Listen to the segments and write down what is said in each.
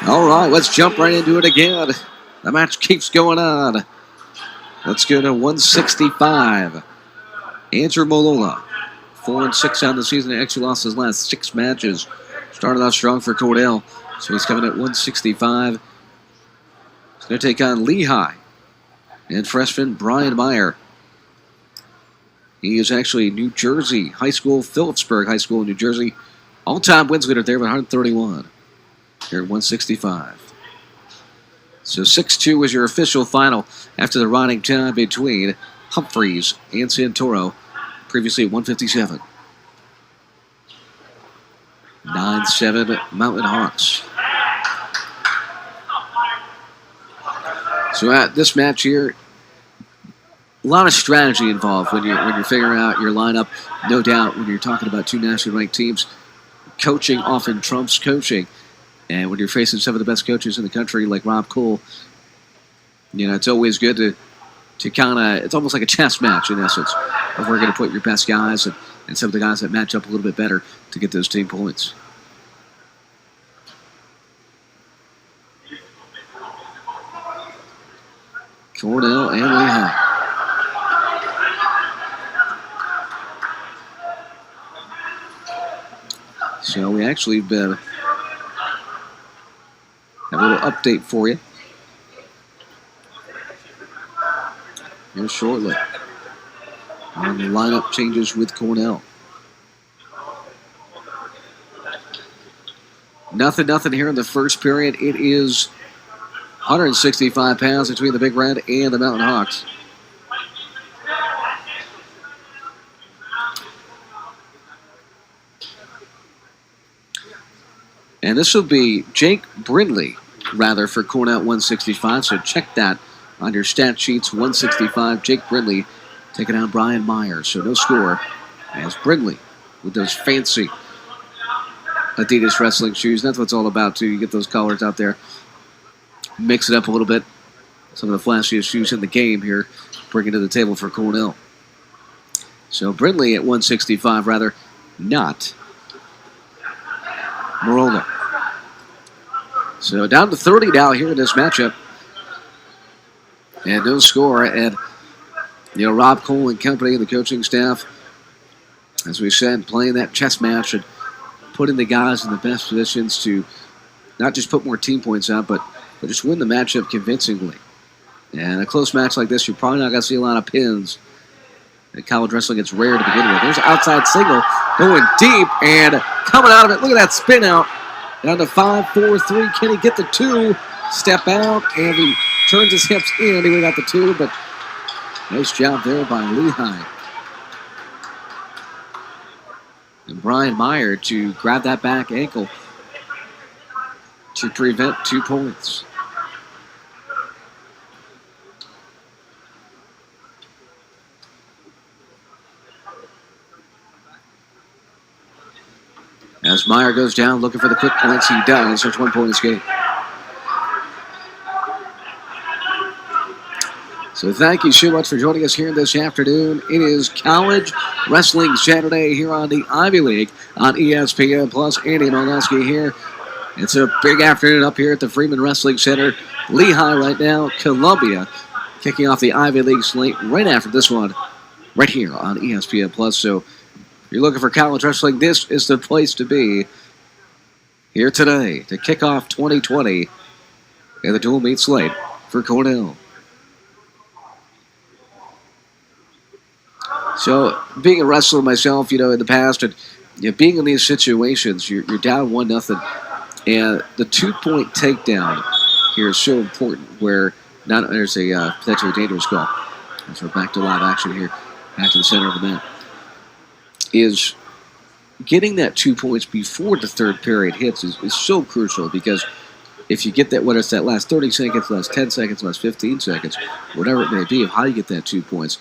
All right, let's jump right into it again. The match keeps going on. Let's go to 165. Andrew Molola, 4-6 on the season. He actually lost his last 6 matches. Started off strong for Cornell, so he's coming at 165. He's going to take on Lehigh and freshman Brian Meyer. He is actually New Jersey High School, Phillipsburg High School in New Jersey. All-time wins leader there with 131. Here at 165. So 6-2 was your official final after the riding time between Humphreys and Santoro, previously at 157. 9-7 Mountain Hawks. So at this match here, a lot of strategy involved when you're figuring out your lineup. No doubt when you're talking about 2 nationally ranked teams, coaching often trumps coaching. And when you're facing some of the best coaches in the country like Rob Cole, it's always good to kind of, it's almost like a chess match in essence, of where you're going to put your best guys and some of the guys that match up a little bit better to get those team points. Cornell and Lehigh. So we actually have a little update for you here shortly on the lineup changes with Cornell. Nothing here in the first period. It is 165 pounds between the Big Red and the Mountain Hawks. And this will be Jake Brindley, for Cornell 165. So check that on your stat sheets. 165, Jake Brindley taking on Brian Meyer. So no score as Brindley with those fancy Adidas wrestling shoes. That's what it's all about, too. You get those colors out there. Mix it up a little bit. Some of the flashiest shoes in the game here. Bring it to the table for Cornell. So Brindley at 165, not Morola. So down to 30 now here in this matchup. And no score. And, Rob Cole and company and the coaching staff, as we said, playing that chess match and putting the guys in the best positions to not just put more team points out, but just win the matchup convincingly. And a close match like this, you're probably not going to see a lot of pins. In college wrestling, it's rare to begin with. There's an outside single going deep and coming out of it. Look at that spin out. Down to 5-4-3. Can he get the 2? Step out, and he turns his hips in. He got the 2, but nice job there by Lehigh. And Brian Meyer to grab that back ankle to prevent 2 points. As Meyer goes down looking for the quick points, he does. There's 1 point escape. So thank you so much for joining us here this afternoon. It is College Wrestling Saturday here on the Ivy League on ESPN+. Andy Molnowski here. It's a big afternoon up here at the Freeman Wrestling Center. Lehigh right now, Columbia kicking off the Ivy League slate right after this one right here on ESPN+. So if you're looking for college wrestling, this is the place to be here today to kick off 2020 in the dual meet slate for Cornell. So, being a wrestler myself, in the past, and being in these situations, you're down 1-0, and the 2-point takedown here is so important. Where not there's a potentially dangerous call. So we're back to live action here, back to the center of the mat. Is getting that 2 points before the third period hits is so crucial, because if you get that, whether it's that last 30 seconds, last 10 seconds, last 15 seconds, whatever it may be, of how you get that 2 points,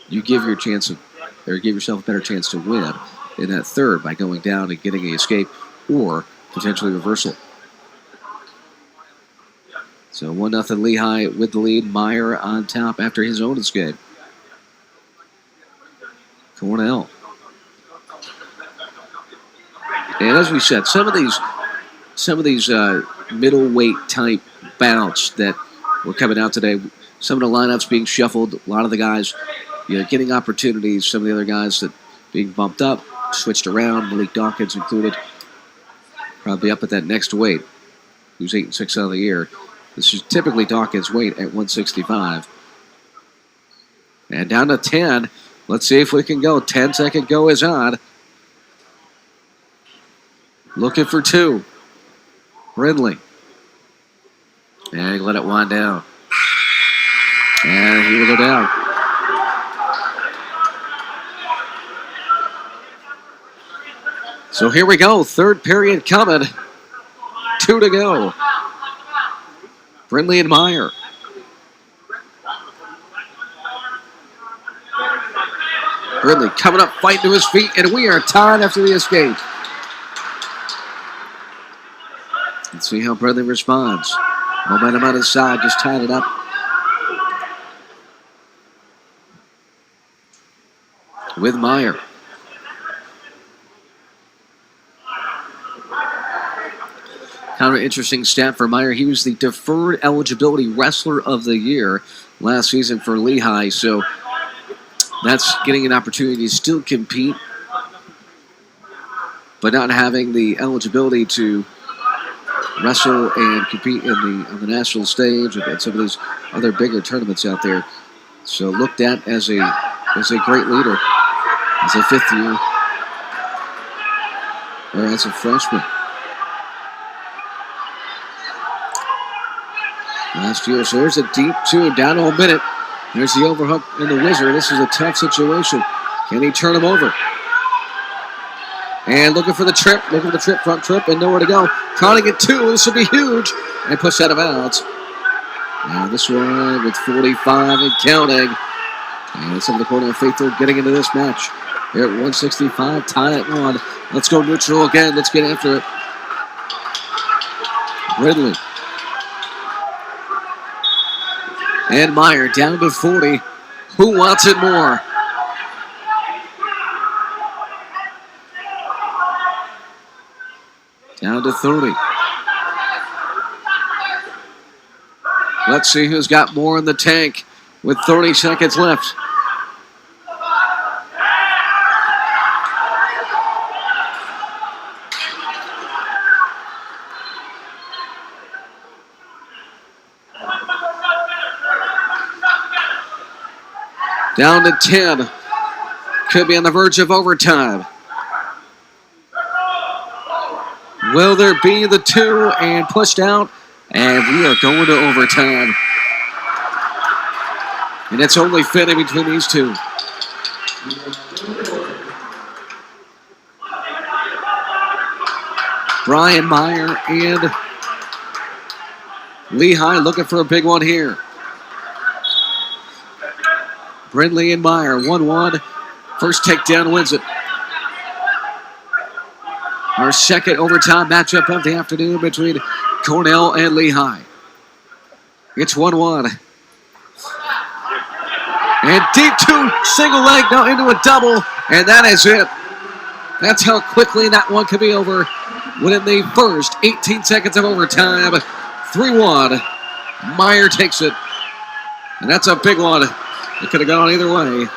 you give yourself a better chance to win in that third by going down and getting an escape or potentially reversal. So 1-0 Lehigh with the lead. Meyer on top after his own escape. Cornell. And as we said, some of these middleweight type bouts that were coming out today. Some of the lineups being shuffled. A lot of the guys, getting opportunities. Some of the other guys that being bumped up, switched around. Malik Dawkins included. Probably up at that next weight. Who's 8-6 out of the year. This is typically Dawkins' weight at 165. And down to 10. Let's see if we can go. 10-second go is on. Looking for 2. Brindley. And he let it wind down. And he will go down. So here we go. Third period coming. 2 to go. Brindley and Meyer. Brindley coming up, fighting to his feet, and we are tied after the escape. Let's see how Brindley responds. Momentum on his side, just tied it up. With Meyer. Kind of an interesting stat for Meyer. He was the deferred eligibility wrestler of the year last season for Lehigh. So that's getting an opportunity to still compete, but not having the eligibility to wrestle and compete on the national stage and some of these other bigger tournaments out there. So looked at as a great leader, as a fifth year, or as a freshman. Last year, so there's a deep 2, down to a minute. There's the overhook and the Wizard. This is a tough situation. Can he turn him over? And looking for the trip, front trip, and nowhere to go. Counting it 2, this will be huge. And pushed out of bounds. Now this one with 45 and counting. And some of the Cornell faithful getting into this match. Here at 165, tie at 1. Let's go neutral again. Let's get after it. Brindley. And Meyer down to 40. Who wants it more? Down to 30. Let's see who's got more in the tank with 30 seconds left. Down to 10. Could be on the verge of overtime. Will there be the 2 and pushed out? And we are going to overtime. And it's only fitting between these two. Brian Meyer and Lehigh looking for a big one here. Brindley and Meyer, 1-1. First takedown wins it. Our second overtime matchup of the afternoon between Cornell and Lehigh. It's 1-1. And deep 2, single leg, now into a double, and that is it. That's how quickly that one could be over within the first 18 seconds of overtime. 3-1. Meyer takes it. And that's a big one. It could have gone either way.